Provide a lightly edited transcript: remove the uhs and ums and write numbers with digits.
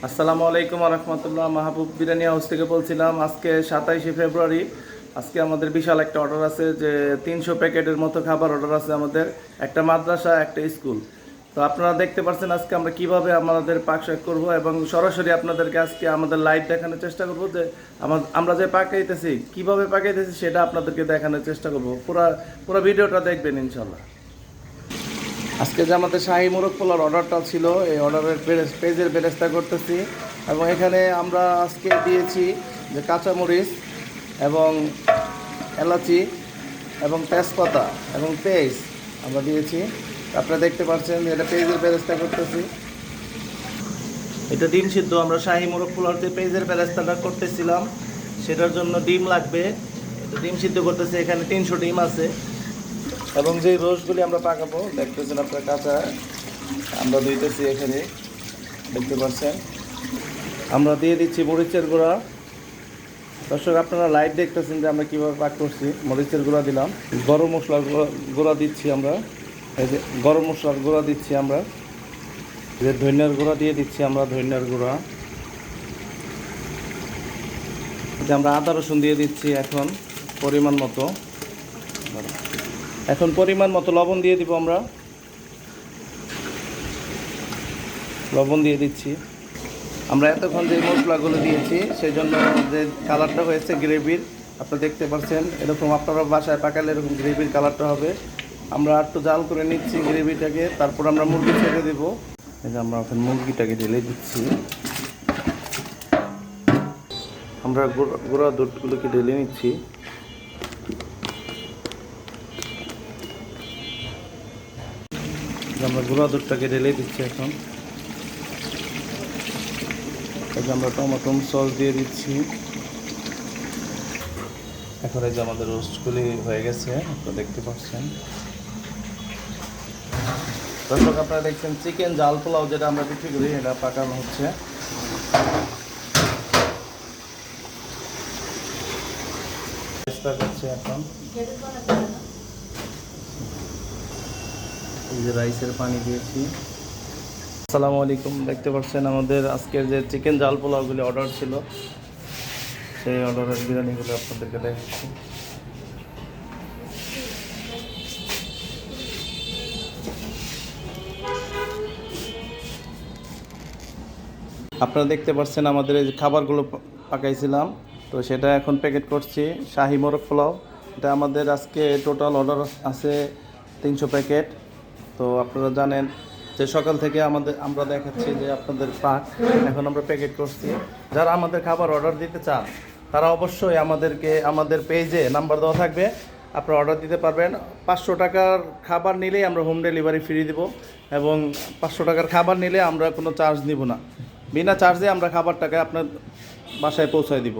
আসসালামু আলাইকুম রহমতুল্লাহ। মাহবুব বিরিয়ানি হাউস থেকে বলছিলাম। আজকে 27শে ফেব্রুয়ারি। আজকে আমাদের বিশাল একটা অর্ডার আছে, যে 300 প্যাকেটের মতো খাবার অর্ডার আছে আমাদের। একটা মাদ্রাসা, একটা স্কুল। তো আপনারা দেখতে পাচ্ছেন আজকে আমরা কিভাবে আমাদের পাকশাক করব, এবং সরাসরি আপনাদেরকে আজকে আমাদের লাইভ দেখানোর চেষ্টা করব যে আমরা যে পাকাইতেছি, কিভাবে পাকাইতেছি সেটা আপনাদেরকে দেখানোর চেষ্টা করব। পুরো পুরো ভিডিওটা দেখবেন ইনশাল্লাহ। আজকে যে আমাদের শাহী মোরগ পোলার অর্ডারটা ছিল, এই অর্ডারের পেজের বেরেস্তা করতেছি। এবং এখানে আমরা আজকে দিয়েছি যে কাঁচামরিচ এবং এলাচি এবং তেজপাতা এবং পেঁয়াজ আমরা দিয়েছি। আপনারা দেখতে পাচ্ছেন যে এটা পেঁয়াজের বেরেস্তা করতেছি। এটা ডিম সিদ্ধ, আমরা শাহী মোরগ পোলার যে পেঁয়াজের বেরেস্তাটা করতেছিলাম সেটার জন্য ডিম লাগবে। এটা ডিম সিদ্ধ করতেছি, এখানে 300 ডিম আছে। এবং যে রোস্টগুলি আমরা পাকাবো দেখতেছেন আপনার কাঁচা আমরা দিতেছি, এখানে দেখতে পাচ্ছেন। আমরা দিয়ে দিচ্ছি মরিচের গুঁড়া। দর্শক আপনারা লাইভ দেখতেছেন যে আমরা কীভাবে পাক করছি। মরিচের গুঁড়া দিলাম, গরম মশলার গুঁড়া দিচ্ছি আমরা, এই যে গরম মশলার গুঁড়া দিচ্ছি আমরা, যে ধনিয়ার গুঁড়া দিয়ে দিচ্ছি আমরা, ধনিয়ার গুঁড়া। যে আমরা আদা রসুন দিয়ে দিচ্ছি এখন পরিমাণ মতো। এখন পরিমাণ মতো লবণ দিয়ে দিব আমরা, লবণ দিয়ে দিচ্ছি। আমরা এতক্ষণ যে মশলাগুলো দিয়েছি সেই জন্য যে কালারটা হয়েছে গ্রেভির, আপনারা দেখতে পাচ্ছেন। এরকম আপনারা বাসায় পাকালে এরকম গ্রেভির কালারটা হবে। আমরা একটু জাল করে নিচ্ছি গ্রেভিটাকে, তারপর আমরা মুরগি ছেড়ে দেবো। এই যে আমরা এখন মুরগিটাকে ঢেলে দিচ্ছি। আমরা গুঁড়া দুধগুলোকে ঢেলে নিচ্ছি। আমরা গুঁড়া দুধটাকে ঢেলে দিচ্ছি এখন। আমরা টমেটো সস দিয়ে দিচ্ছি। এখন এই যে আমাদের রোস্টগুলি হয়ে গেছে, আপনারা দেখতে পাচ্ছেন। দর্শক আপনারা দেখছেন চিকেন জাল পোলাও যেটা আমরা বিক্রি করি, এটা পাকানো হচ্ছে। এখন এই যে রাইসের পানি দিয়েছি। আসসালামু আলাইকুম। দেখতে পাচ্ছেন আমাদের আজকের যে চিকেন জাল পোলাওগুলি অর্ডার ছিল, সেই অর্ডারের বিরিয়ানিগুলো আপনাদেরকে দেখাচ্ছি। আপনারা দেখতে পাচ্ছেন আমাদের এই যে খাবারগুলো পাকাইছিলাম, তো সেটা এখন প্যাকেট করছি। শাহী মোরগ পোলাও, এটা আমাদের আজকে টোটাল অর্ডার আছে 300 প্যাকেট। তো আপনারা জানেন যে সকাল থেকে আমরা দেখাচ্ছি যে আপনাদের পাক এখন আমরা প্যাকেট করছি। যারা আমাদের খাবার অর্ডার দিতে চান তারা অবশ্যই আমাদের পেজে নাম্বার দেওয়া থাকবে, আপনারা অর্ডার দিতে পারবেন। 500 টাকার খাবার নিলেই আমরা হোম ডেলিভারি ফ্রি দিব, এবং 500 টাকার খাবার নিলে আমরা কোনো চার্জ নিব না। বিনা চার্জে আমরা খাবারটাকে আপনার বাসায় পৌঁছায় দিব।